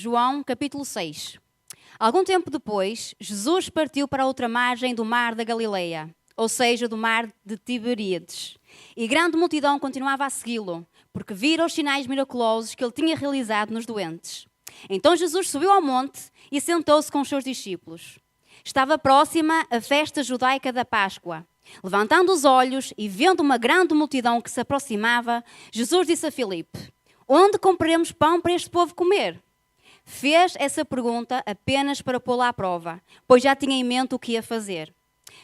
João, capítulo 6. Algum tempo depois, Jesus partiu para a outra margem do mar da Galileia, ou seja, do mar de Tiberíades. E grande multidão continuava a segui-lo, porque viram os sinais miraculosos que ele tinha realizado nos doentes. Então Jesus subiu ao monte e sentou-se com os seus discípulos. Estava próxima a festa judaica da Páscoa. Levantando os olhos e vendo uma grande multidão que se aproximava, Jesus disse a Filipe: "Onde compraremos pão para este povo comer?" Fez essa pergunta apenas para pô-la à prova, pois já tinha em mente o que ia fazer.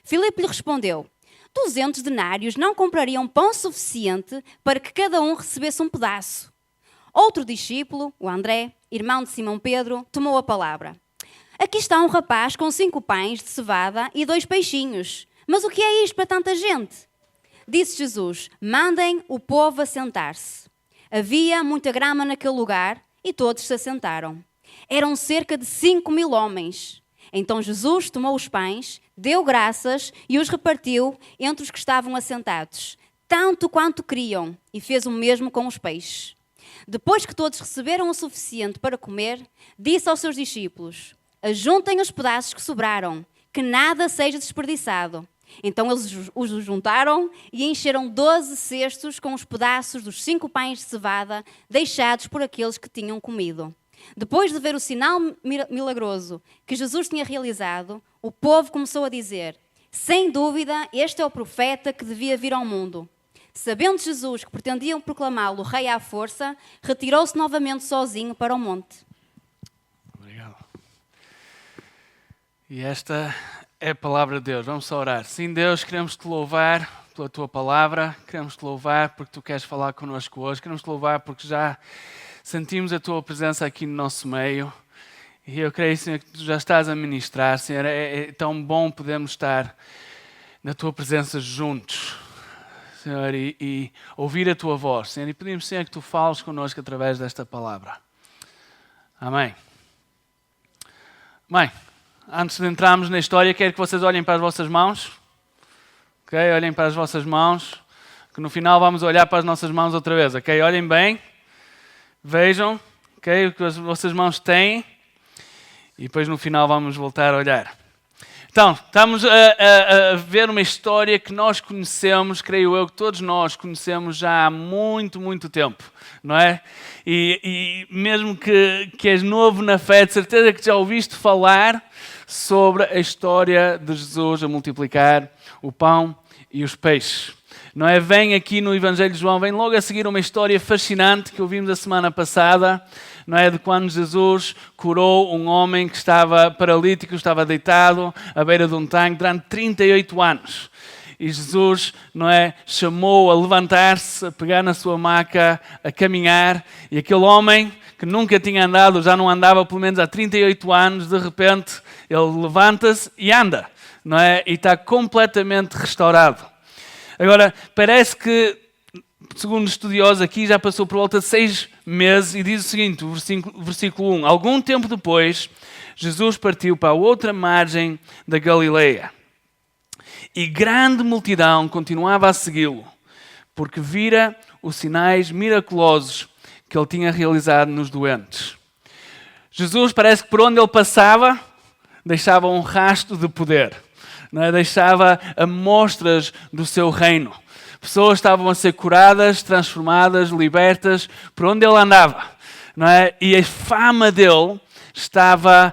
Filipe lhe respondeu: 200 denários não comprariam pão suficiente para que cada um recebesse um pedaço. Outro discípulo, o André, irmão de Simão Pedro, tomou a palavra. Aqui está um rapaz com 5 pães de cevada e 2 peixinhos. Mas o que é isto para tanta gente? Disse Jesus: mandem o povo assentar-se. Havia muita grama naquele lugar e todos se assentaram. Eram cerca de 5.000 homens. Então Jesus tomou os pães, deu graças e os repartiu entre os que estavam assentados, tanto quanto queriam, e fez o mesmo com os peixes. Depois que todos receberam o suficiente para comer, disse aos seus discípulos: ajuntem os pedaços que sobraram, que nada seja desperdiçado. Então eles os juntaram e encheram 12 cestos com os pedaços dos 5 pães de cevada deixados por aqueles que tinham comido. Depois de ver o sinal milagroso que Jesus tinha realizado, o povo começou a dizer: sem dúvida, este é o profeta que devia vir ao mundo. Sabendo Jesus que pretendiam proclamá-lo rei à força, retirou-se novamente sozinho para o monte. Obrigado. E esta é a palavra de Deus. Vamos só orar. Sim, Deus, queremos te louvar pela tua palavra, queremos te louvar porque tu queres falar connosco hoje, queremos te louvar porque já sentimos a tua presença aqui no nosso meio. E eu creio, Senhor, que tu já estás a ministrar, Senhor. É tão bom podermos estar na tua presença juntos, Senhor, e ouvir a tua voz, Senhor. E pedimos, Senhor, que tu fales connosco através desta palavra. Amém. Bem, antes de entrarmos na história, quero que vocês olhem para as vossas mãos. Ok? Olhem para as vossas mãos, que no final vamos olhar para as nossas mãos outra vez. Ok? Olhem bem. Vejam, okay, o que as vossas mãos têm e depois no final vamos voltar a olhar. Então, estamos a ver uma história que nós conhecemos, creio eu, que todos nós conhecemos já há muito, muito tempo, não é? E mesmo que és novo na fé, de certeza que já ouviste falar sobre a história de Jesus a multiplicar o pão e os peixes. Não é? Vem aqui no Evangelho de João, vem logo a seguir uma história fascinante que ouvimos a semana passada, não é? De quando Jesus curou um homem que estava paralítico, estava deitado à beira de um tanque durante 38 anos. E Jesus, não é, chamou a levantar-se, a pegar na sua maca, a caminhar, e aquele homem que nunca tinha andado, já não andava pelo menos há 38 anos, de repente ele levanta-se e anda, não é? E está completamente restaurado. Agora, parece que, segundo estudiosos aqui, já passou por volta de 6 meses e diz o seguinte, o versículo 1. Algum tempo depois, Jesus partiu para a outra margem da Galileia. E grande multidão continuava a segui-lo, porque vira os sinais miraculosos que ele tinha realizado nos doentes. Jesus, parece que por onde ele passava, deixava um rastro de poder. Não é? Deixava amostras do seu reino. Pessoas estavam a ser curadas, transformadas, libertas, por onde ele andava. Não é? E a fama dele estava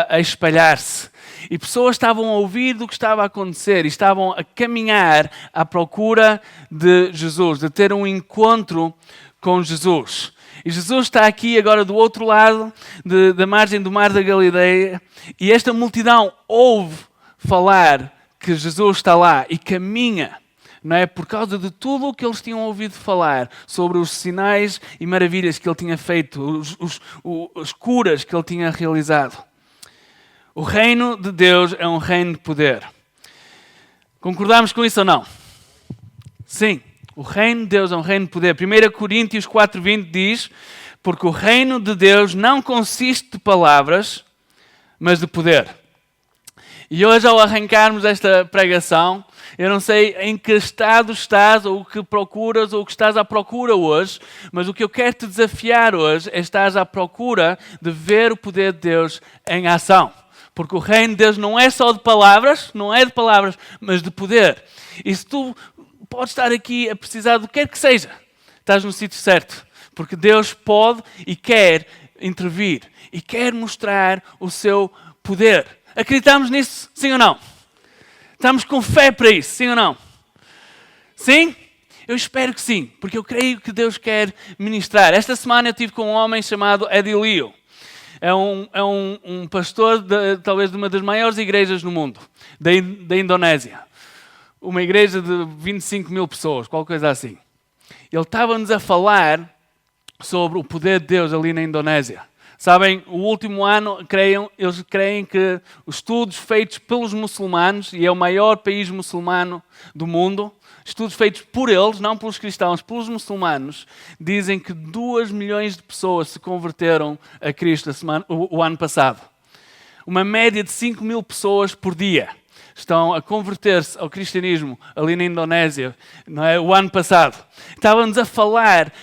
a espalhar-se. E pessoas estavam a ouvir do que estava a acontecer e estavam a caminhar à procura de Jesus, de ter um encontro com Jesus. E Jesus está aqui agora do outro lado da margem do mar da Galileia e esta multidão ouve falar que Jesus está lá e caminha, não é? Por causa de tudo o que eles tinham ouvido falar sobre os sinais e maravilhas que ele tinha feito, as curas que ele tinha realizado. O reino de Deus é um reino de poder. Concordamos com isso ou não? Sim, o reino de Deus é um reino de poder. 1 Coríntios 4:20 diz: porque o reino de Deus não consiste de palavras, mas de poder. E hoje, ao arrancarmos esta pregação, eu não sei em que estado estás, ou o que procuras, ou o que estás à procura hoje, mas o que eu quero te desafiar hoje é estar à procura de ver o poder de Deus em ação. Porque o reino de Deus não é só de palavras, não é de palavras, mas de poder. E se tu podes estar aqui a precisar do que quer que seja, estás no sítio certo. Porque Deus pode e quer intervir, e quer mostrar o seu poder. Acreditamos nisso, sim ou não? Estamos com fé para isso, sim ou não? Sim? Eu espero que sim, porque eu creio que Deus quer ministrar. Esta semana eu estive com um homem chamado Edilio. É um pastor, talvez, de uma das maiores igrejas no mundo, da Indonésia. Uma igreja de 25 mil pessoas, qualquer coisa assim. Ele estava-nos a falar sobre o poder de Deus ali na Indonésia. Sabem, o último ano, eles creem que os estudos feitos pelos muçulmanos, e é o maior país muçulmano do mundo, estudos feitos por eles, não pelos cristãos, pelos muçulmanos, dizem que 2 milhões de pessoas se converteram a Cristo o ano passado. Uma média de 5 mil pessoas por dia estão a converter-se ao cristianismo ali na Indonésia, não é? O ano passado. Estávamos a falar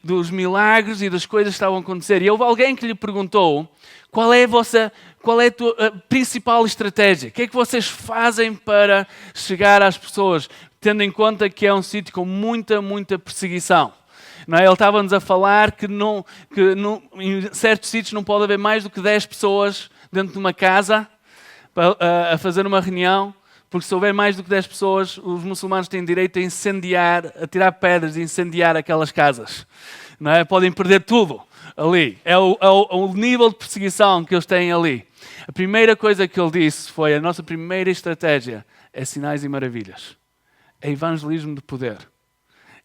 dos milagres e das coisas que estavam a acontecer. E houve alguém que lhe perguntou qual é a tua principal estratégia? O que é que vocês fazem para chegar às pessoas, tendo em conta que é um sítio com muita, muita perseguição? Não é? Ele estava-nos a falar que em certos sítios não pode haver mais do que 10 pessoas dentro de uma casa a fazer uma reunião, porque se houver mais do que 10 pessoas, os muçulmanos têm direito a incendiar, a tirar pedras e incendiar aquelas casas. Não é? Podem perder tudo ali. É o nível de perseguição que eles têm ali. A primeira coisa que ele disse foi: a nossa primeira estratégia é sinais e maravilhas. É evangelismo de poder.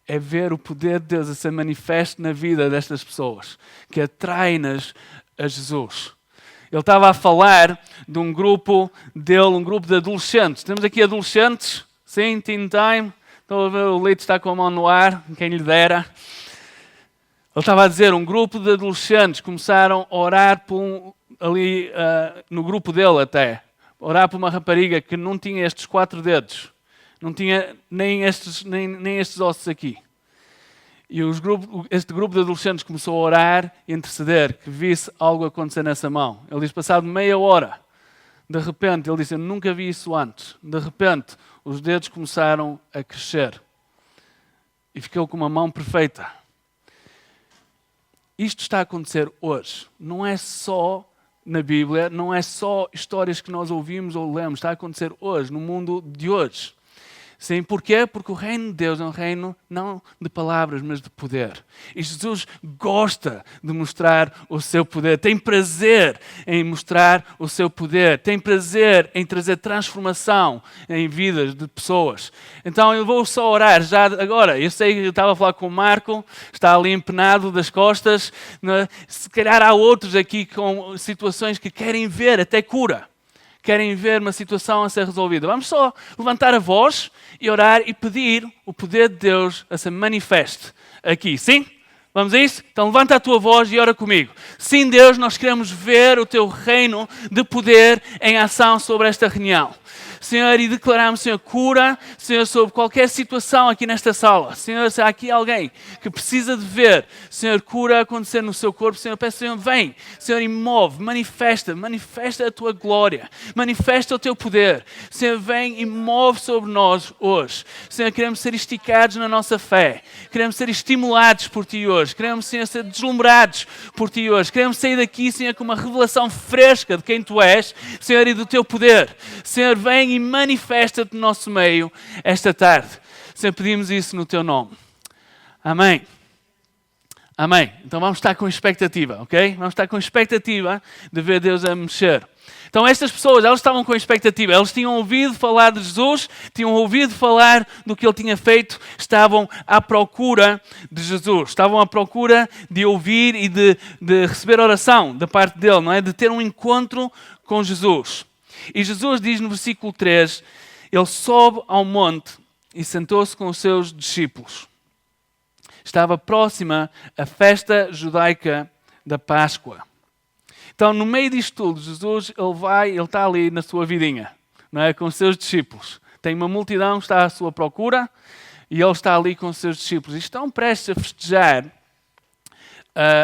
É ver o poder de Deus a ser manifesto na vida destas pessoas, que atraem-nas a Jesus. Ele estava a falar de um grupo dele, um grupo de adolescentes. Temos aqui adolescentes, sim, teen time. Estão a ver, o Leite está com a mão no ar, quem lhe dera. Ele estava a dizer, um grupo de adolescentes começaram a orar ali no grupo dele até. Orar por uma rapariga que não tinha estes 4 dedos. Não tinha nem estes ossos aqui. E este grupo de adolescentes começou a orar e interceder que visse algo acontecer nessa mão. Ele diz, passado meia hora, de repente, ele disse, eu nunca vi isso antes. De repente, os dedos começaram a crescer. E ficou com uma mão perfeita. Isto está a acontecer hoje. Não é só na Bíblia, não é só histórias que nós ouvimos ou lemos. Está a acontecer hoje, no mundo de hoje. Sim, porquê? Porque o reino de Deus é um reino não de palavras, mas de poder. E Jesus gosta de mostrar o seu poder, tem prazer em mostrar o seu poder, tem prazer em trazer transformação em vidas de pessoas. Então eu vou só orar já agora. Eu sei que eu estava a falar com o Marco, está ali empenado das costas. Se calhar há outros aqui com situações que querem ver até cura. Querem ver uma situação a ser resolvida. Vamos só levantar a voz e orar e pedir o poder de Deus a se manifeste aqui. Sim? Vamos a isso? Então levanta a tua voz e ora comigo. Sim, Deus, nós queremos ver o teu reino de poder em ação sobre esta reunião. Senhor, e declaramos, Senhor, cura, Senhor, sobre qualquer situação aqui nesta sala. Senhor, se há aqui alguém que precisa de ver, Senhor, cura acontecer no seu corpo, Senhor, peço, Senhor, vem, Senhor, e move, manifesta a tua glória, manifesta o teu poder. Senhor, vem e move sobre nós hoje. Senhor, queremos ser esticados na nossa fé, queremos ser estimulados por Ti hoje, queremos, Senhor, ser deslumbrados por Ti hoje, queremos sair daqui, Senhor, com uma revelação fresca de quem Tu és, Senhor, e do Teu poder. Senhor, vem e manifesta-te no nosso meio esta tarde. Senhor, pedimos isso no Teu nome. Amém. Amém. Então vamos estar com expectativa, ok? Vamos estar com expectativa de ver Deus a mexer. Então estas pessoas, elas estavam com expectativa. Eles tinham ouvido falar de Jesus, tinham ouvido falar do que Ele tinha feito, estavam à procura de Jesus. Estavam à procura de ouvir e de receber oração da parte dEle, não é? De ter um encontro com Jesus. E Jesus diz no versículo 3, Ele sobe ao monte e sentou-se com os seus discípulos. Estava próxima a festa judaica da Páscoa. Então, no meio disto tudo, Jesus, ele está ali na sua vidinha, não é? Com os seus discípulos. Tem uma multidão que está à sua procura e ele está ali com os seus discípulos. E estão prestes a festejar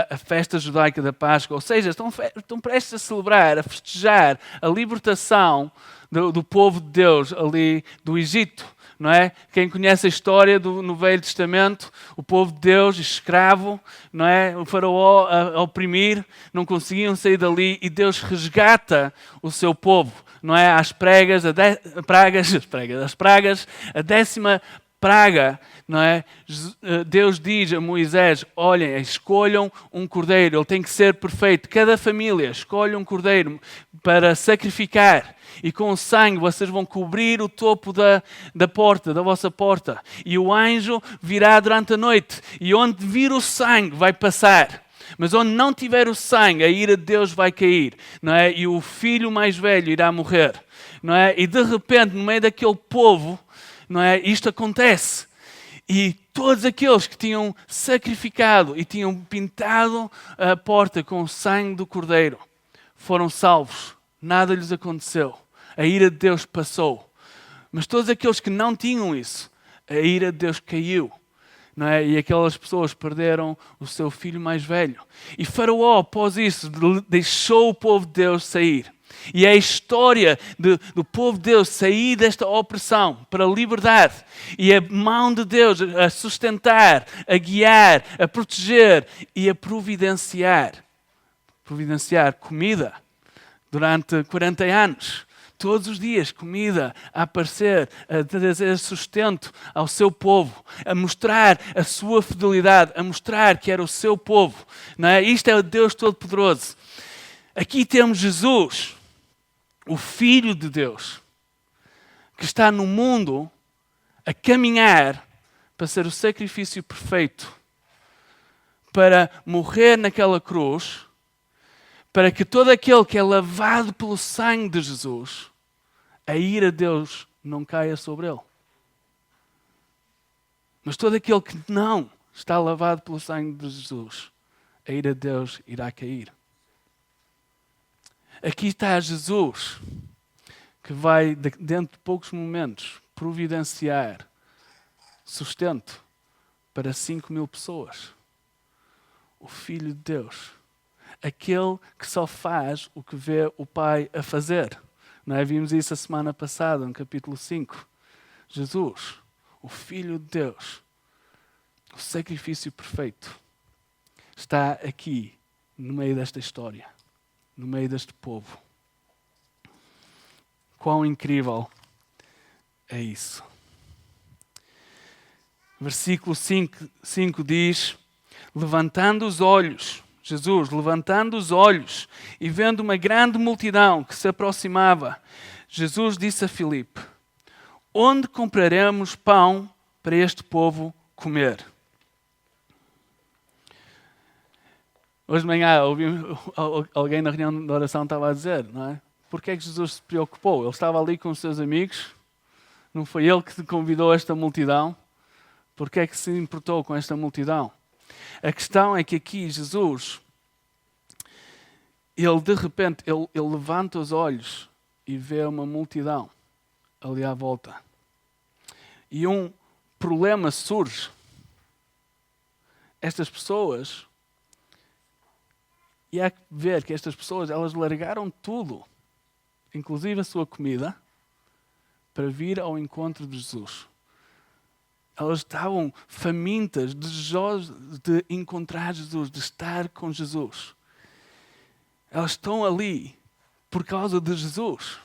a festa judaica da Páscoa, ou seja, estão prestes a celebrar, a festejar a libertação do povo de Deus ali do Egito, não é? Quem conhece a história no Velho Testamento, o povo de Deus, escravo, não é? O faraó a oprimir, não conseguiam sair dali e Deus resgata o seu povo, não é? Às pragas, as pragas, a 10ª praga, não é? Deus diz a Moisés, olhem, escolham um cordeiro, ele tem que ser perfeito. Cada família escolhe um cordeiro para sacrificar e com o sangue vocês vão cobrir o topo da porta, da vossa porta. E o anjo virá durante a noite e onde vir o sangue vai passar. Mas onde não tiver o sangue, a ira de Deus vai cair, não é? E o filho mais velho irá morrer, não é? E de repente, no meio daquele povo, não é? Isto acontece. E todos aqueles que tinham sacrificado e tinham pintado a porta com o sangue do cordeiro foram salvos. Nada lhes aconteceu. A ira de Deus passou. Mas todos aqueles que não tinham isso, a ira de Deus caiu. Não é? E aquelas pessoas perderam o seu filho mais velho. E Faraó, após isso, deixou o povo de Deus sair. E é a história do povo de Deus sair desta opressão para a liberdade. E a mão de Deus a sustentar, a guiar, a proteger e a providenciar. Providenciar comida durante 40 anos. Todos os dias, comida a aparecer, a trazer sustento ao seu povo, a mostrar a sua fidelidade, a mostrar que era o seu povo. Não é? Isto é o Deus Todo-Poderoso. Aqui temos Jesus, o Filho de Deus, que está no mundo a caminhar para ser o sacrifício perfeito, para morrer naquela cruz, para que todo aquele que é lavado pelo sangue de Jesus, a ira de Deus não caia sobre ele. Mas todo aquele que não está lavado pelo sangue de Jesus, a ira de Deus irá cair. Aqui está Jesus, que vai, dentro de poucos momentos, providenciar sustento para 5.000 pessoas. O Filho de Deus. Aquele que só faz o que vê o Pai a fazer. Não é? Vimos isso a semana passada, no capítulo 5. Jesus, o Filho de Deus, o sacrifício perfeito, está aqui no meio desta história. No meio deste povo. Quão incrível é isso. Versículo 5 diz, levantando os olhos, Jesus, levantando os olhos e vendo uma grande multidão que se aproximava, Jesus disse a Filipe, onde compraremos pão para este povo comer? Hoje de manhã alguém na reunião de oração estava a dizer, não é? Porquê é que Jesus se preocupou? Ele estava ali com os seus amigos, não foi ele que convidou esta multidão? Porquê é que se importou com esta multidão? A questão é que aqui Jesus, ele de repente, ele levanta os olhos e vê uma multidão ali à volta. E um problema surge. Estas pessoas... E há que ver que estas pessoas, elas largaram tudo, inclusive a sua comida, para vir ao encontro de Jesus. Elas estavam famintas, desejosas de encontrar Jesus, de estar com Jesus. Elas estão ali por causa de Jesus.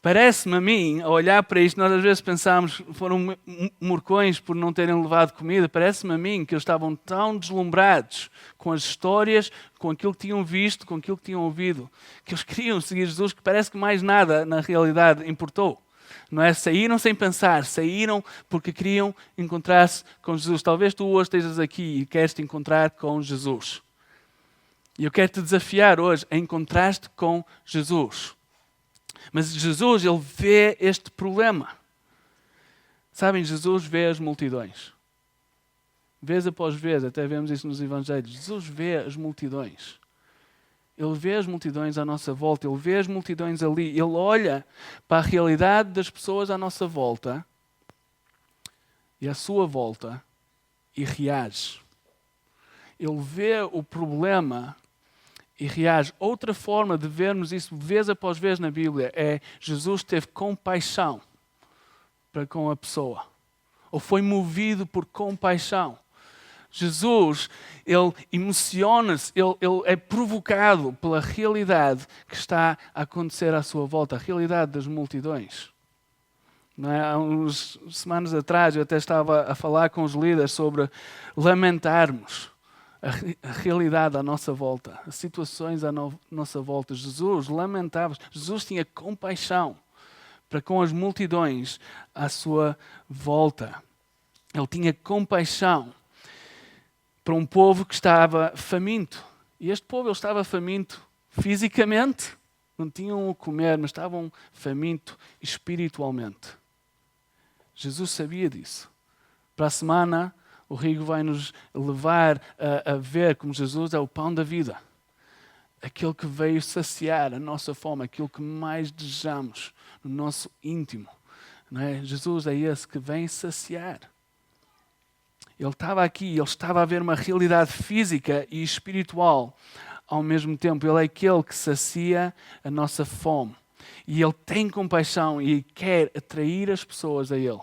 Parece-me a mim, a olhar para isto, nós às vezes pensamos, foram morcões por não terem levado comida. Parece-me a mim que eles estavam tão deslumbrados com as histórias, com aquilo que tinham visto, com aquilo que tinham ouvido, que eles queriam seguir Jesus, que parece que mais nada na realidade importou. Não é? Saíram sem pensar, saíram porque queriam encontrar-se com Jesus. Talvez tu hoje estejas aqui e queres te encontrar com Jesus. E eu quero te desafiar hoje a encontrar-te com Jesus. Mas Jesus, ele vê este problema. Sabem, Jesus vê as multidões. Vez após vez, até vemos isso nos Evangelhos. Jesus vê as multidões. Ele vê as multidões à nossa volta, Ele vê as multidões ali, Ele olha para a realidade das pessoas à nossa volta e à sua volta e reage. Ele vê o problema e reage. Outra forma de vermos isso, vez após vez na Bíblia, é Jesus teve compaixão para com a pessoa. Ou foi movido por compaixão. Jesus, ele emociona-se, ele é provocado pela realidade que está a acontecer à sua volta, a realidade das multidões. Não é? Há umas semanas atrás eu até estava a falar com os líderes sobre lamentarmos a realidade à nossa volta, as situações à nossa volta. Jesus lamentava, Jesus tinha compaixão para com as multidões à sua volta. Ele tinha compaixão para um povo que estava faminto. E este povo ele estava faminto fisicamente, não tinham o que comer, mas estavam faminto espiritualmente. Jesus sabia disso. Para a semana, o Rigo vai nos levar a ver como Jesus é o pão da vida. Aquele que veio saciar a nossa fome, aquilo que mais desejamos no nosso íntimo. Não é? Jesus é esse que vem saciar. Ele estava aqui, ele estava a ver uma realidade física e espiritual ao mesmo tempo. Ele é aquele que sacia a nossa fome. E ele tem compaixão e quer atrair as pessoas a ele.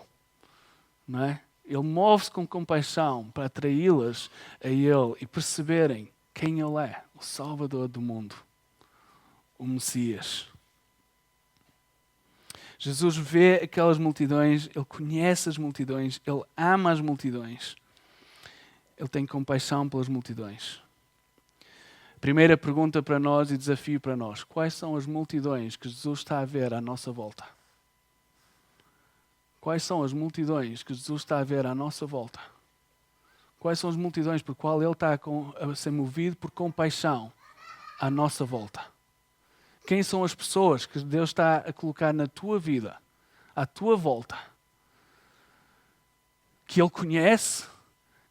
Não é? Ele move-se com compaixão para atraí-las a ele e perceberem quem ele é, o Salvador do mundo, o Messias. Jesus vê aquelas multidões, ele conhece as multidões, ele ama as multidões. Ele tem compaixão pelas multidões. Primeira pergunta para nós e desafio para nós. Quais são as multidões que Jesus está a ver à nossa volta? Quais são as multidões que Jesus está a ver à nossa volta? Quais são as multidões por qual Ele está a ser movido por compaixão à nossa volta? Quem são as pessoas que Deus está a colocar na tua vida, à tua volta? Que Ele conhece,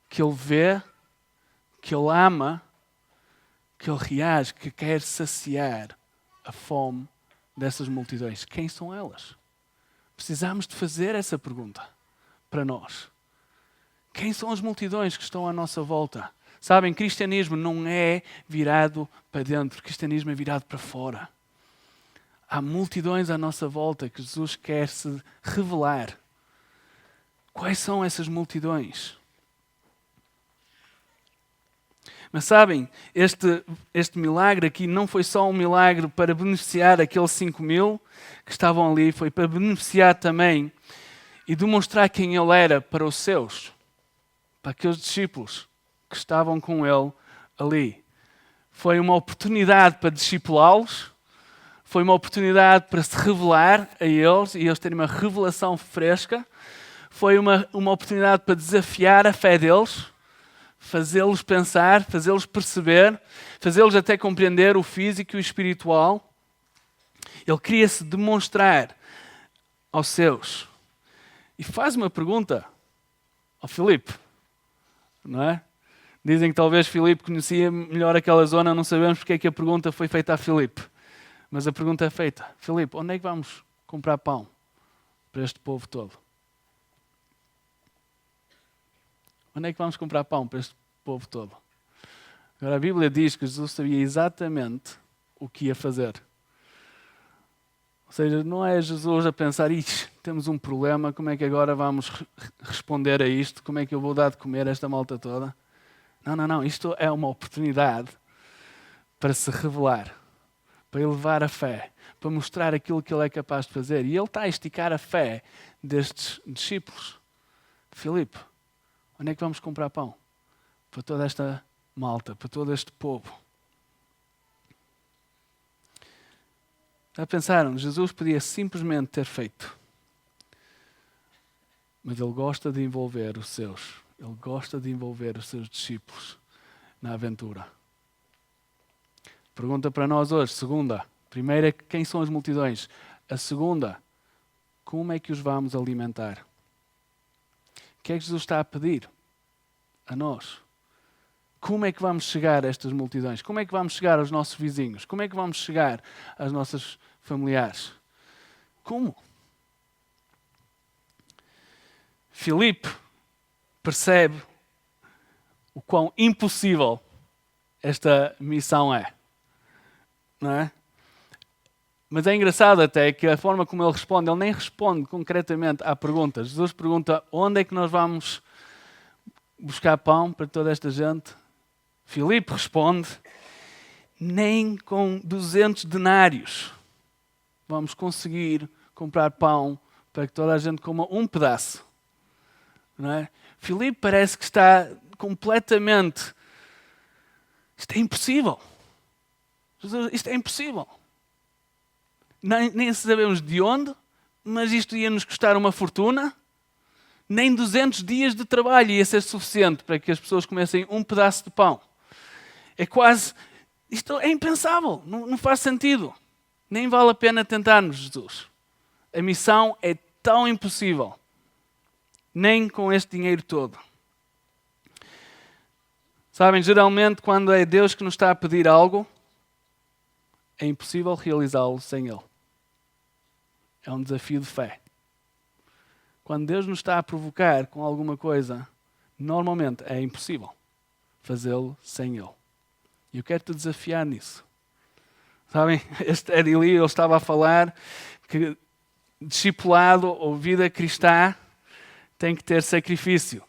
que Ele vê, que Ele ama, que Ele reage, que quer saciar a fome dessas multidões. Quem são elas? Precisamos de fazer essa pergunta para nós. Quem são as multidões que estão à nossa volta? Sabem, cristianismo não é virado para dentro, cristianismo é virado para fora. Há multidões à nossa volta que Jesus quer se revelar. Quais são essas multidões? Mas sabem, este milagre aqui não foi só um milagre para beneficiar aqueles 5.000 que estavam ali, foi para beneficiar também e demonstrar quem Ele era para os seus, para aqueles discípulos que estavam com Ele ali. Foi uma oportunidade para discipulá-los, foi uma oportunidade para se revelar a eles e eles terem uma revelação fresca, foi uma oportunidade para desafiar a fé deles, fazê-los pensar, fazê-los perceber, fazê-los até compreender o físico e o espiritual. Ele queria se demonstrar aos seus. E faz uma pergunta ao Filipe, não é? Dizem que talvez Filipe conhecia melhor aquela zona, não sabemos porque é que a pergunta foi feita a Filipe. Mas a pergunta é feita: Filipe, onde é que vamos comprar pão para este povo todo? Onde é que vamos comprar pão para este povo todo? Agora a Bíblia diz que Jesus sabia exatamente o que ia fazer. Ou seja, não é Jesus a pensar: temos um problema, como é que agora vamos responder a isto? Como é que eu vou dar de comer a esta malta toda? Não. Isto é uma oportunidade para se revelar, para elevar a fé, para mostrar aquilo que Ele é capaz de fazer. E Ele está a esticar a fé destes discípulos. Filipe, onde é que vamos comprar pão? Para toda esta malta, para todo este povo. Já pensaram? Jesus podia simplesmente ter feito. Mas Ele gosta de envolver os seus. Ele gosta de envolver os seus discípulos na aventura. Pergunta para nós hoje, segunda. Primeira, quem são as multidões? A segunda, como é que os vamos alimentar? O que é que Jesus está a pedir a nós? Como é que vamos chegar a estas multidões? Como é que vamos chegar aos nossos vizinhos? Como é que vamos chegar às nossas familiares? Como? Filipe percebe o quão impossível esta missão é. Não é? Mas é engraçado até que a forma como ele nem responde concretamente à pergunta. Jesus pergunta: onde é que nós vamos buscar pão para toda esta gente? Filipe responde: nem com 200 denários vamos conseguir comprar pão para que toda a gente coma um pedaço. Não é? Filipe parece que está completamente... Isto é impossível. Jesus, isto é impossível. Nem sabemos de onde, mas isto ia nos custar uma fortuna. Nem 200 dias de trabalho ia ser suficiente para que as pessoas comessem um pedaço de pão. É quase... Isto é impensável, não faz sentido. Nem vale a pena tentarmos, Jesus. A missão é tão impossível. Nem com este dinheiro todo. Sabem, geralmente quando é Deus que nos está a pedir algo, é impossível realizá-lo sem Ele. É um desafio de fé. Quando Deus nos está a provocar com alguma coisa, normalmente é impossível fazê-lo sem Ele. E eu quero te desafiar nisso. Sabem, este Eddie Lee, ele estava a falar que discipulado ou vida cristã tem que ter sacrifício.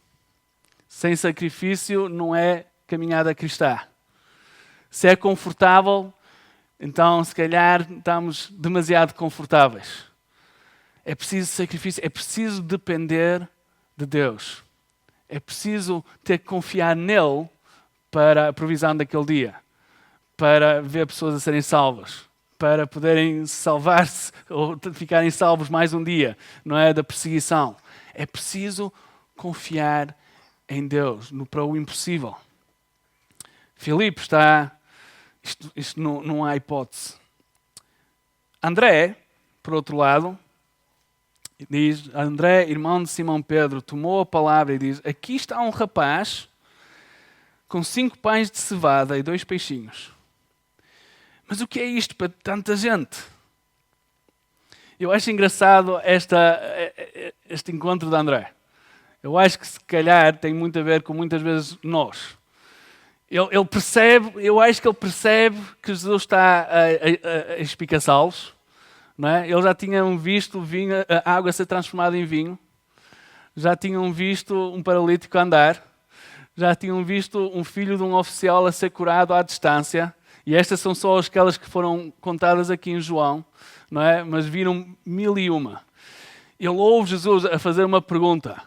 Sem sacrifício não é caminhada cristã. Se é confortável, então se calhar estamos demasiado confortáveis. É preciso sacrifício, é preciso depender de Deus. É preciso ter que confiar nele para a provisão daquele dia, para ver pessoas a serem salvas, para poderem salvar-se ou ficarem salvos mais um dia, não é? Da perseguição. É preciso confiar em Deus, para o impossível. Filipe está... Isto não há hipótese. André, por outro lado, diz, André, irmão de Simão Pedro, tomou a palavra e diz: aqui está um rapaz com 5 pães de cevada e 2 peixinhos. Mas o que é isto para tanta gente? Eu acho engraçado este encontro de André. Eu acho que se calhar tem muito a ver com muitas vezes nós. Ele percebe, eu acho que ele percebe que Jesus está a espicaçá-los. Não é? Eles já tinham visto a água ser transformada em vinho. Já tinham visto um paralítico andar. Já tinham visto um filho de um oficial a ser curado à distância. E estas são só aquelas que foram contadas aqui em João. Não é? Mas viram 1001. Ele ouve Jesus a fazer uma pergunta.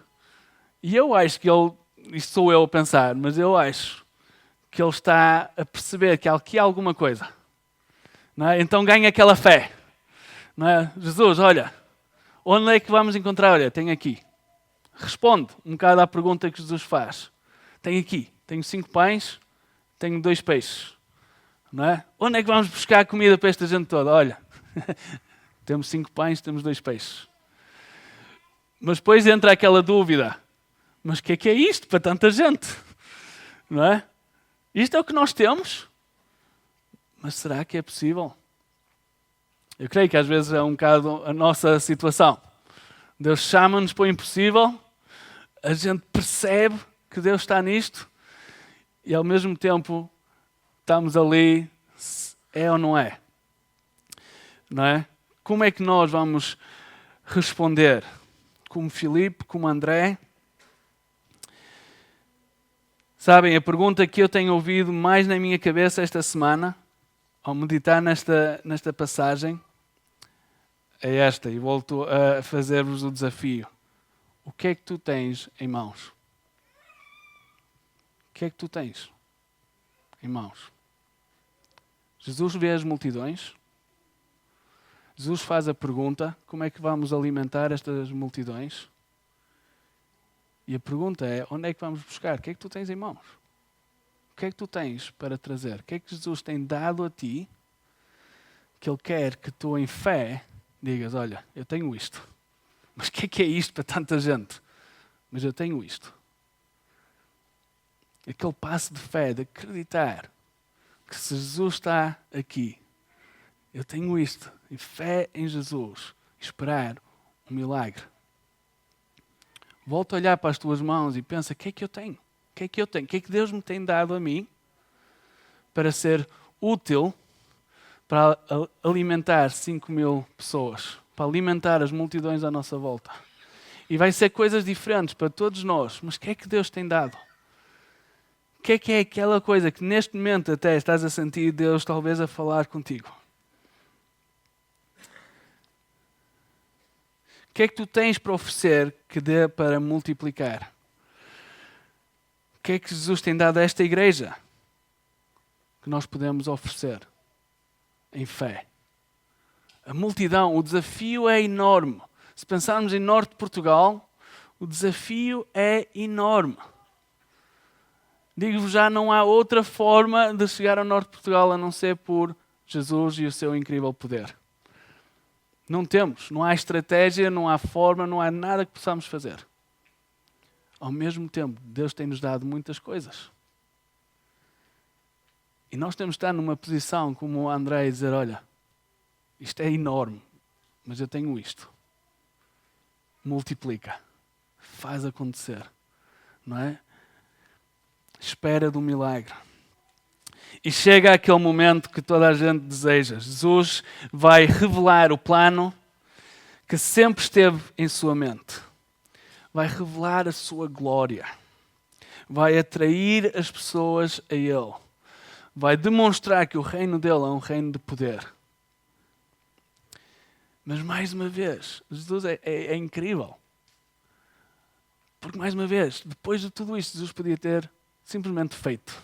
E eu acho que isto sou eu a pensar, mas eu acho que ele está a perceber que aqui há alguma coisa. Não é? Então ganha aquela fé. Não é? Jesus, olha, onde é que vamos encontrar? Olha, tem aqui. Responde um bocado à pergunta que Jesus faz. Tem aqui, tenho 5 pães, tenho 2 peixes. Não é? Onde é que vamos buscar comida para esta gente toda? Olha, temos 5 pães, temos 2 peixes. Mas depois entra aquela dúvida. Mas o que é isto para tanta gente? Não é? Isto é o que nós temos? Mas será que é possível? Eu creio que às vezes é um bocado a nossa situação. Deus chama-nos para o impossível, a gente percebe que Deus está nisto e ao mesmo tempo estamos ali, é ou não é? Não é? Como é que nós vamos responder? Como Filipe, como André? Sabem, a pergunta que eu tenho ouvido mais na minha cabeça esta semana, ao meditar nesta passagem, é esta, e volto a fazer-vos o desafio. O que é que tu tens em mãos? O que é que tu tens em mãos? Jesus vê as multidões. Jesus faz a pergunta, como é que vamos alimentar estas multidões? E a pergunta é, onde é que vamos buscar? O que é que tu tens em mãos? O que é que tu tens para trazer? O que é que Jesus tem dado a ti que Ele quer que tu, em fé, digas, olha, eu tenho isto. Mas o que é isto para tanta gente? Mas eu tenho isto. aquele passo de fé, de acreditar que se Jesus está aqui, eu tenho isto, e fé em Jesus, esperar um milagre. Volta a olhar para as tuas mãos e pensa, o que é que eu tenho? O que é que eu tenho? O que é que Deus me tem dado a mim para ser útil para alimentar 5.000 pessoas, para alimentar as multidões à nossa volta? E vai ser coisas diferentes para todos nós, mas o que é que Deus tem dado? O que é aquela coisa que neste momento até estás a sentir Deus talvez a falar contigo? O que é que tu tens para oferecer que dê para multiplicar? O que é que Jesus tem dado a esta igreja que nós podemos oferecer em fé? A multidão, o desafio é enorme. Se pensarmos em norte de Portugal, o desafio é enorme. Digo-vos já, não há outra forma de chegar ao norte de Portugal a não ser por Jesus e o seu incrível poder. Não temos, não há estratégia, não há forma, não há nada que possamos fazer. Ao mesmo tempo, Deus tem-nos dado muitas coisas. E nós temos de estar numa posição como o André e dizer, olha, isto é enorme, mas eu tenho isto. Multiplica, faz acontecer, não é? Espera do milagre. E chega aquele momento que toda a gente deseja. Jesus vai revelar o plano que sempre esteve em sua mente. Vai revelar a sua glória. Vai atrair as pessoas a Ele. Vai demonstrar que o reino dele é um reino de poder. Mas mais uma vez, Jesus é incrível. Porque mais uma vez, depois de tudo isto, Jesus podia ter simplesmente feito.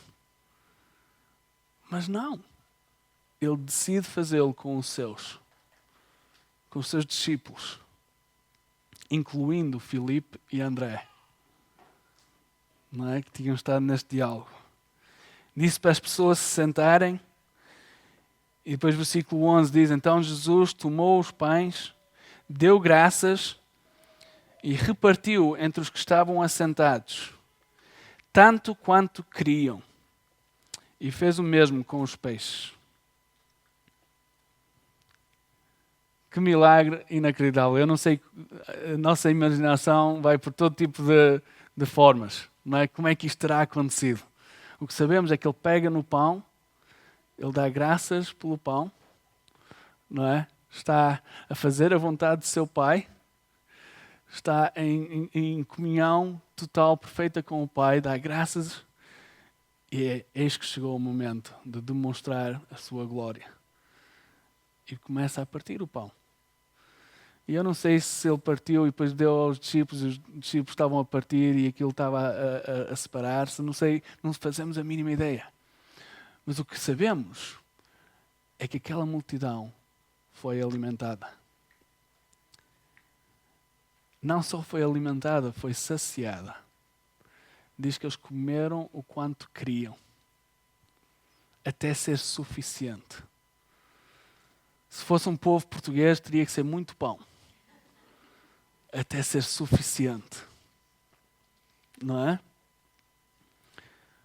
Mas não. Ele decide fazê-lo com os seus discípulos, incluindo Filipe e André, não é? Que tinham estado neste diálogo. Disse para as pessoas se sentarem, e depois versículo 11 diz, então Jesus tomou os pães, deu graças e repartiu entre os que estavam assentados, tanto quanto queriam. E fez o mesmo com os peixes. Que milagre inacreditável. Eu não sei, a nossa imaginação vai por todo tipo de formas. Não é? Como é que isto terá acontecido? O que sabemos é que ele pega no pão, ele dá graças pelo pão, não é? Está a fazer a vontade de seu Pai, está em comunhão total, perfeita com o Pai, dá graças. E eis que chegou o momento de demonstrar a sua glória. E começa a partir o pão. E eu não sei se ele partiu e depois deu aos discípulos, e os discípulos estavam a partir e aquilo estava a separar-se. Não sei, não fazemos a mínima ideia. Mas o que sabemos é que aquela multidão foi alimentada. Não só foi alimentada, foi saciada. Diz que eles comeram o quanto queriam, até ser suficiente. Se fosse um povo português, teria que ser muito pão, até ser suficiente. Não é?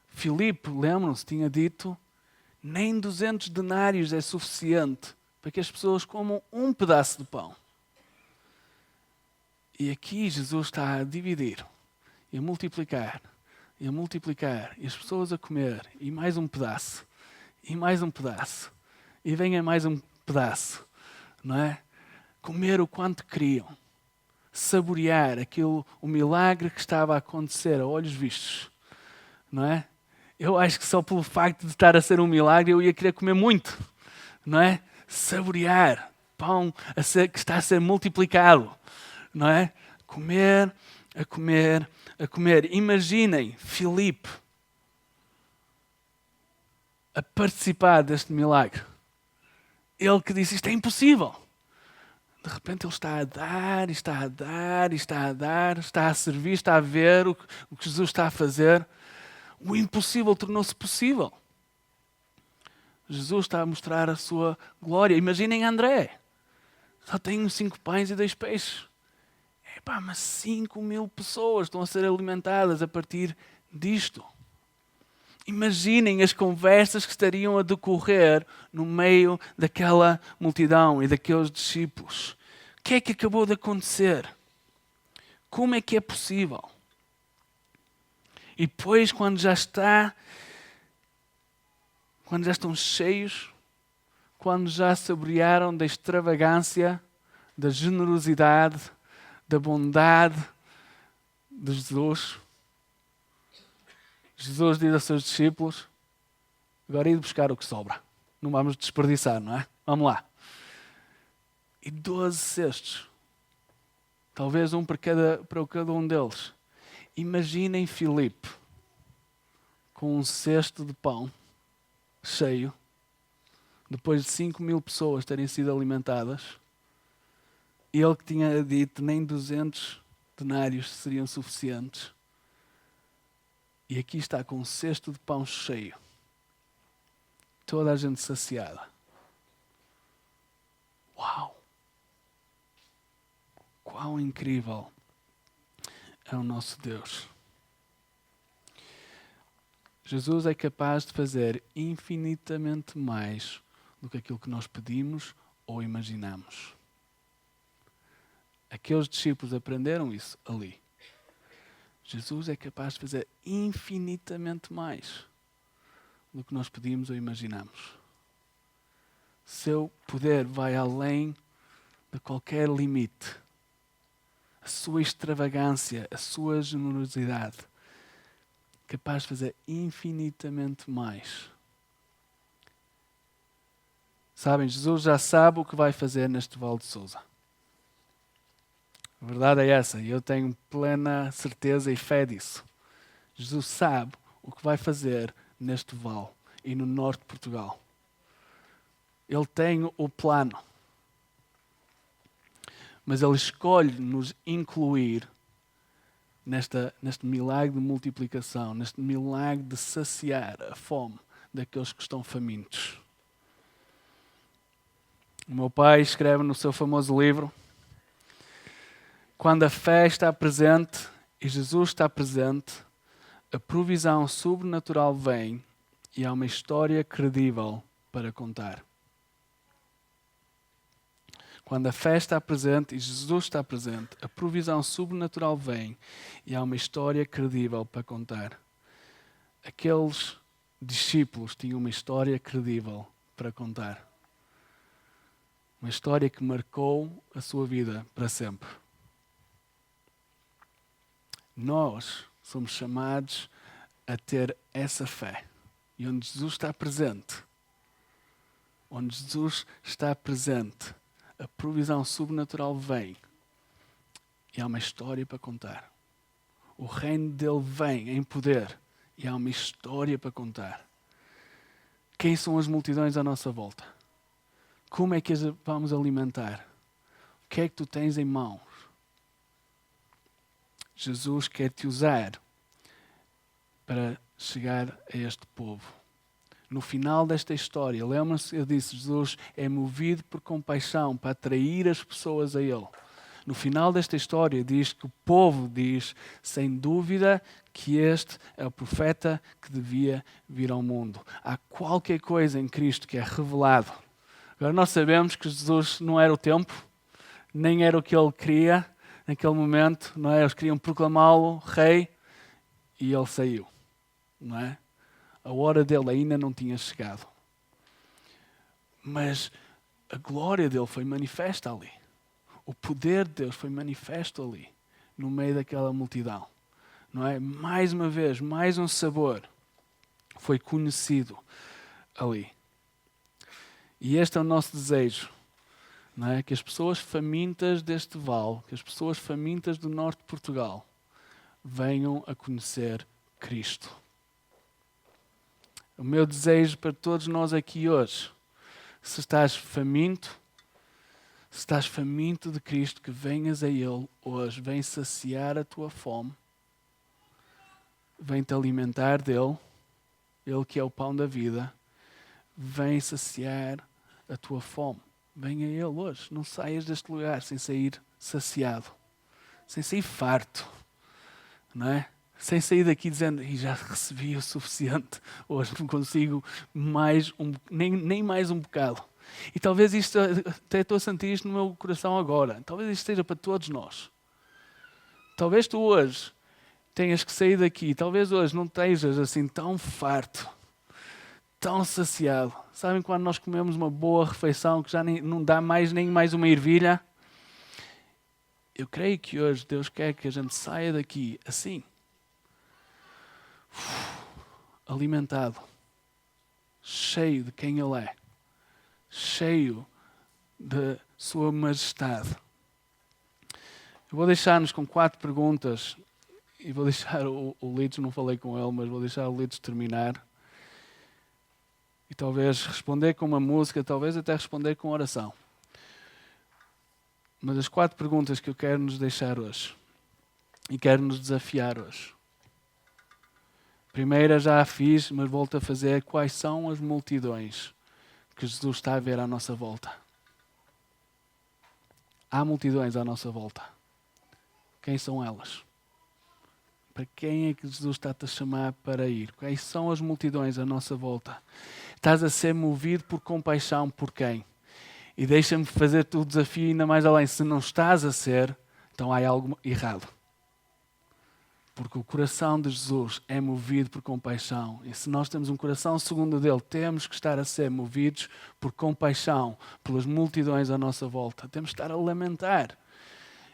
Filipe, lembram-se, tinha dito, nem 200 denários é suficiente para que as pessoas comam um pedaço de pão. E aqui Jesus está a dividir e a multiplicar. E a multiplicar, e as pessoas a comer, e mais um pedaço, e mais um pedaço, e venha mais um pedaço, não é? Comer o quanto queriam, saborear aquilo, o milagre que estava a acontecer a olhos vistos, não é? Eu acho que só pelo facto de estar a ser um milagre eu ia querer comer muito, não é? Saborear pão que está a ser multiplicado, não é? Comer, a comer, a comer. Imaginem Filipe a participar deste milagre. Ele que disse, isto é impossível. De repente ele está a dar, está a dar, está a dar, está a servir, está a ver o que Jesus está a fazer. O impossível tornou-se possível. Jesus está a mostrar a sua glória. Imaginem André. Só tem 5 pães e 2 peixes. Mas 5.000 pessoas estão a ser alimentadas a partir disto. Imaginem as conversas que estariam a decorrer no meio daquela multidão e daqueles discípulos. O que é que acabou de acontecer? Como é que é possível? E depois, quando já estão cheios, quando já saborearam da extravagância, da generosidade, da bondade de Jesus, Jesus diz aos seus discípulos: agora ide buscar o que sobra. Não vamos desperdiçar, não é? Vamos lá. E 12 cestos. Talvez um para cada um deles. Imaginem Filipe com um cesto de pão cheio, depois de 5.000 pessoas terem sido alimentadas. Ele que tinha dito nem 200 denários seriam suficientes. E aqui está com um cesto de pão cheio. Toda a gente saciada. Uau! Quão incrível é o nosso Deus. Jesus é capaz de fazer infinitamente mais do que aquilo que nós pedimos ou imaginamos. Aqueles discípulos aprenderam isso ali. Jesus é capaz de fazer infinitamente mais do que nós pedimos ou imaginamos. Seu poder vai além de qualquer limite. A sua extravagância, a sua generosidade, capaz de fazer infinitamente mais. Sabem, Jesus já sabe o que vai fazer neste Vale de Sousa. A verdade é essa, e eu tenho plena certeza e fé disso. Jesus sabe o que vai fazer neste vale e no norte de Portugal. Ele tem o plano. Mas Ele escolhe nos incluir neste milagre de multiplicação, neste milagre de saciar a fome daqueles que estão famintos. O meu pai escreve no seu famoso livro: quando a fé está presente e Jesus está presente, a provisão sobrenatural vem e há uma história credível para contar. Quando a fé está presente e Jesus está presente, a provisão sobrenatural vem e há uma história credível para contar. Aqueles discípulos tinham uma história credível para contar. Uma história que marcou a sua vida para sempre. Nós somos chamados a ter essa fé. E onde Jesus está presente, a provisão sobrenatural vem e há uma história para contar. O reino dele vem em poder e há uma história para contar. Quem são as multidões à nossa volta? Como é que as vamos alimentar? O que é que tu tens em mãos? Jesus quer te usar para chegar a este povo. No final desta história, lembram-se, eu disse, Jesus é movido por compaixão para atrair as pessoas a Ele. No final desta história diz que o povo diz, sem dúvida, que este é o profeta que devia vir ao mundo. Há qualquer coisa em Cristo que é revelado. Agora nós sabemos que Jesus não era o tempo, nem era o que Ele queria naquele momento, não é? Eles queriam proclamá-lo rei e Ele saiu, não é? A hora dele ainda não tinha chegado. Mas a glória dele foi manifesta ali. O poder de Deus foi manifesto ali, no meio daquela multidão. Não é? Mais uma vez, mais um sabor foi conhecido ali. E este é o nosso desejo. Não é? Que as pessoas famintas deste vale, que as pessoas famintas do norte de Portugal venham a conhecer Cristo. O meu desejo para todos nós aqui hoje, se estás faminto de Cristo, que venhas a Ele hoje, vem saciar a tua fome, vem te alimentar dEle, Ele que é o pão da vida, vem saciar a tua fome. Venha a Ele hoje, não saias deste lugar sem sair saciado, sem sair farto, não é? sem sair daqui dizendo, já recebi o suficiente, hoje não consigo nem mais um bocado. E talvez isto, até estou a sentir isto no meu coração agora, talvez isto seja para todos nós. Talvez tu hoje tenhas que sair daqui, talvez hoje não estejas assim tão farto, tão saciado. Sabem quando nós comemos uma boa refeição que já não dá nem mais uma ervilha? Eu creio que hoje Deus quer que a gente saia daqui assim. Alimentado, cheio de quem Ele é, cheio de Sua Majestade. Eu vou deixar-nos com 4 perguntas e vou deixar o Lides, não falei com ele, mas vou deixar o Lides terminar. E talvez responder com uma música, talvez até responder com oração. Mas as 4 perguntas que eu quero nos deixar hoje e quero nos desafiar hoje. Primeira já a fiz, mas volto a fazer. Quais são as multidões que Jesus está a ver à nossa volta? Há multidões à nossa volta. Quem são elas? Para quem é que Jesus está-te a chamar para ir? Quais são as multidões à nossa volta? Estás a ser movido por compaixão por quem? E deixa-me fazer-te o desafio ainda mais além. Se não estás a ser, então há algo errado. Porque o coração de Jesus é movido por compaixão. E se nós temos um coração segundo dele, temos que estar a ser movidos por compaixão, pelas multidões à nossa volta. Temos que estar a lamentar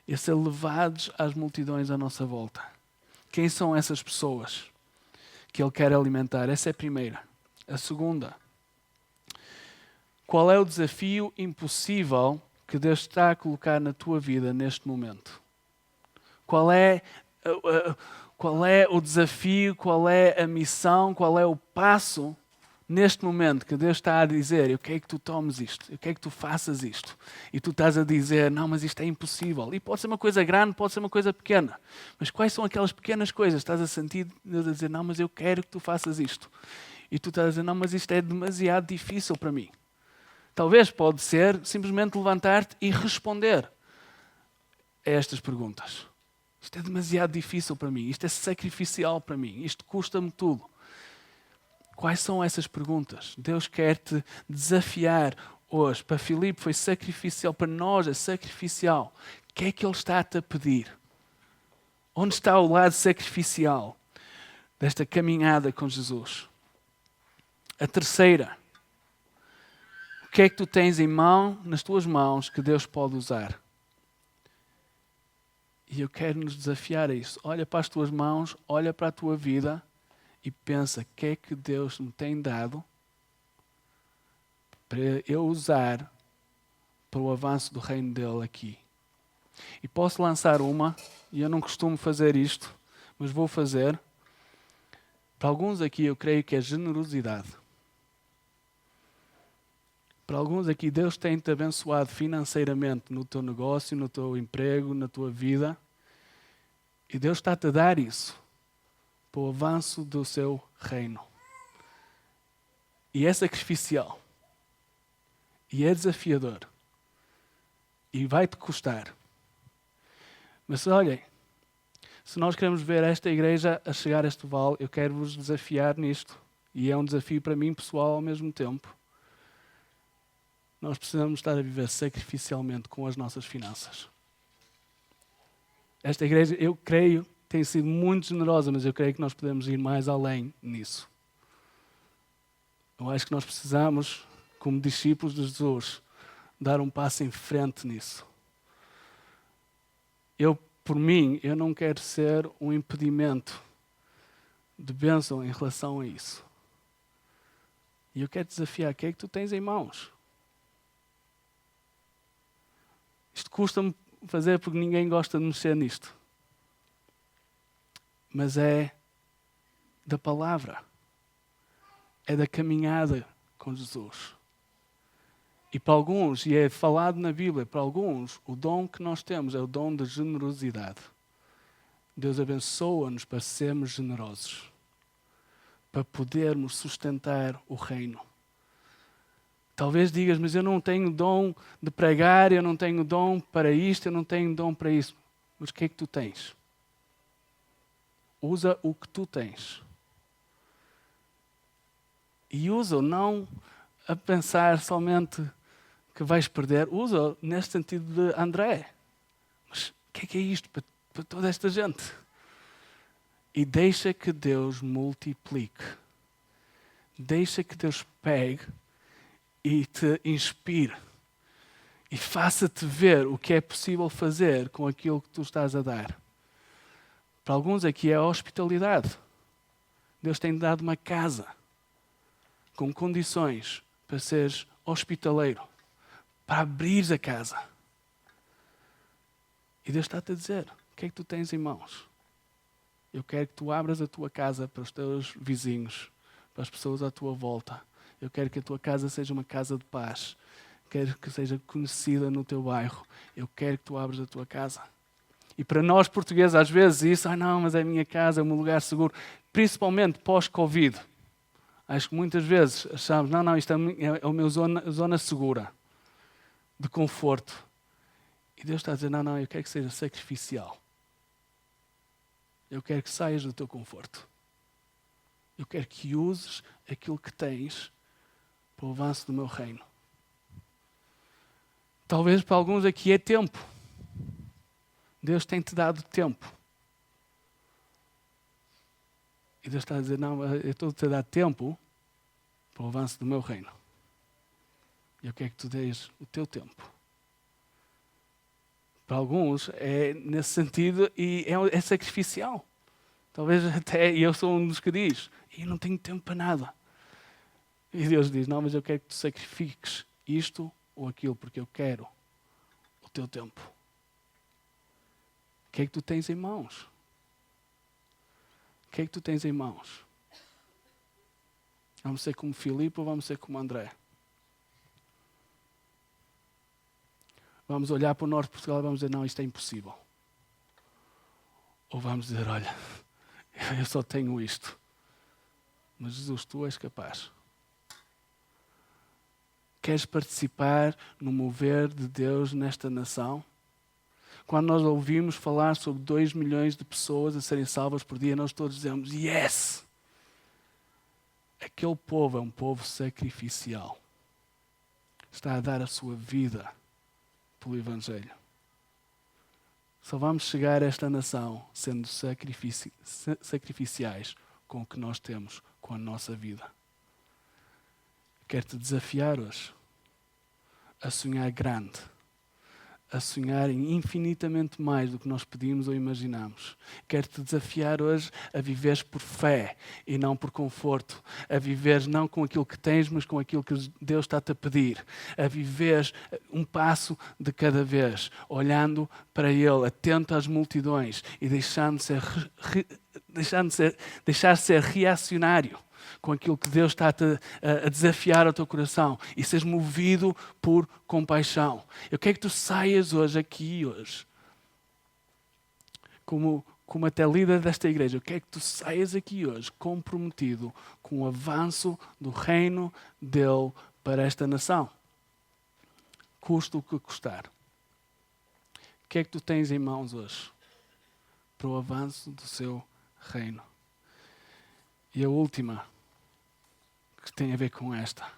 e a ser levados às multidões à nossa volta. Quem são essas pessoas que ele quer alimentar? Essa é a primeira. A segunda, qual é o desafio impossível que Deus está a colocar na tua vida neste momento? Qual é o desafio, qual é a missão, qual é o passo neste momento que Deus está a dizer, eu quero que tu tomes isto, eu quero que tu faças isto. E tu estás a dizer, não, mas isto é impossível. E pode ser uma coisa grande, pode ser uma coisa pequena. Mas quais são aquelas pequenas coisas? Estás a sentir Deus a dizer, não, mas eu quero que tu faças isto. E tu estás a dizer, não, mas isto é demasiado difícil para mim. Talvez pode ser simplesmente levantar-te e responder a estas perguntas. Isto é demasiado difícil para mim, isto é sacrificial para mim, isto custa-me tudo. Quais são essas perguntas? Deus quer te desafiar hoje. Para Filipe foi sacrificial, para nós é sacrificial. O que é que Ele está-te a pedir? Onde está o lado sacrificial desta caminhada com Jesus? A terceira, o que é que tu tens nas tuas mãos que Deus pode usar? E eu quero nos desafiar a isso. Olha para as tuas mãos, olha para a tua vida e pensa, o que é que Deus me tem dado para eu usar para o avanço do reino dele aqui. E posso lançar uma, e eu não costumo fazer isto, mas vou fazer. Para alguns aqui eu creio que é generosidade. Para alguns aqui, Deus tem-te abençoado financeiramente no teu negócio, no teu emprego, na tua vida. E Deus está-te a dar isso para o avanço do seu reino. E é sacrificial. E é desafiador. E vai-te custar. Mas olhem, se nós queremos ver esta igreja a chegar a este vale, eu quero vos desafiar nisto. E é um desafio para mim pessoal ao mesmo tempo. Nós precisamos estar a viver sacrificialmente com as nossas finanças. Esta igreja, eu creio, tem sido muito generosa, mas eu creio que nós podemos ir mais além nisso. Eu acho que nós precisamos, como discípulos de Jesus, dar um passo em frente nisso. Por mim, eu não quero ser um impedimento de bênção em relação a isso. E eu quero te desafiar, o que é que tu tens em mãos? Isto custa-me fazer porque ninguém gosta de mexer nisto. Mas é da palavra. É da caminhada com Jesus. E para alguns, e é falado na Bíblia, para alguns, o dom que nós temos é o dom da generosidade. Deus abençoa-nos para sermos generosos. Para podermos sustentar o reino. Talvez digas, mas eu não tenho dom de pregar, eu não tenho dom para isto, eu não tenho dom para isso. Mas o que é que tu tens? Usa o que tu tens. E usa-o não a pensar somente que vais perder. Usa-o neste sentido de André. Mas o que é isto para toda esta gente? E deixa que Deus multiplique. Deixa que Deus pegue e te inspire. E faça-te ver o que é possível fazer com aquilo que tu estás a dar. Para alguns aqui é a hospitalidade. Deus tem dado uma casa com condições para seres hospitaleiro, para abrires a casa. E Deus está-te a dizer, o que é que tu tens em mãos? Eu quero que tu abras a tua casa para os teus vizinhos, para as pessoas à tua volta. Eu quero que a tua casa seja uma casa de paz. Quero que seja conhecida no teu bairro. Eu quero que tu abras a tua casa. E para nós portugueses, às vezes, isso, não, mas é a minha casa, é o meu lugar seguro. Principalmente pós-Covid. Acho que muitas vezes achamos, não, isto é a minha zona segura, de conforto. E Deus está a dizer, não, eu quero que seja sacrificial. Eu quero que saias do teu conforto. Eu quero que uses aquilo que tens para o avanço do meu reino. Talvez para alguns aqui é tempo. Deus tem-te dado tempo. E Deus está a dizer, não, eu estou-te a dar tempo para o avanço do meu reino. E eu quero que tu deis o teu tempo. Para alguns é nesse sentido e é sacrificial. Talvez até eu sou um dos que diz, eu não tenho tempo para nada. E Deus diz, não, mas eu quero que tu sacrifiques isto ou aquilo, porque eu quero o teu tempo. O que é que tu tens em mãos? O que é que tu tens em mãos? Vamos ser como Filipe ou vamos ser como André? Vamos olhar para o norte de Portugal e vamos dizer, não, isto é impossível. Ou vamos dizer, olha, eu só tenho isto. Mas Jesus, tu és capaz. Queres participar no mover de Deus nesta nação? Quando nós ouvimos falar sobre 2 milhões de pessoas a serem salvas por dia, nós todos dizemos, yes! Aquele povo é um povo sacrificial. Está a dar a sua vida pelo Evangelho. Só vamos chegar a esta nação sendo sacrificiais com o que nós temos, com a nossa vida. Quero-te desafiar hoje a sonhar grande, a sonhar em infinitamente mais do que nós pedimos ou imaginamos. Quero-te desafiar hoje a viveres por fé e não por conforto, a viveres não com aquilo que tens, mas com aquilo que Deus está-te a pedir, a viveres um passo de cada vez, olhando para Ele, atento às multidões e deixar ser reacionário com aquilo que Deus está a desafiar ao teu coração e seres movido por compaixão. Eu quero que tu saias aqui hoje, como até líder desta igreja, eu quero que tu saias aqui hoje comprometido com o avanço do reino dele para esta nação. Custa o que custar. O que é que tu tens em mãos hoje para o avanço do seu reino? E a última, que tem a ver com esta.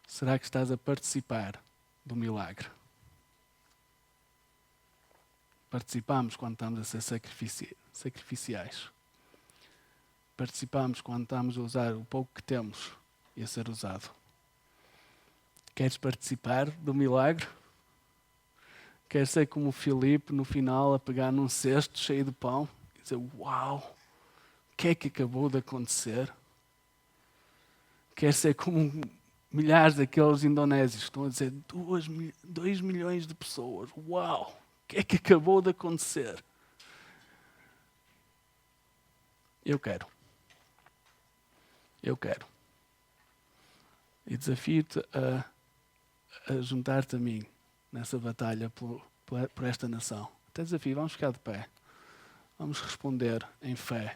Será que estás a participar do milagre? Participamos quando estamos a ser sacrificiais. Participamos quando estamos a usar o pouco que temos e a ser usado. Queres participar do milagre? Queres ser como o Filipe no final a pegar num cesto cheio de pão e dizer, uau! O que é que acabou de acontecer? Quer ser como milhares daqueles indonésios que estão a dizer 2 milhões de pessoas. Uau! O que é que acabou de acontecer? Eu quero. E desafio-te a juntar-te a mim nessa batalha por esta nação. Até desafio, vamos ficar de pé. Vamos responder em fé.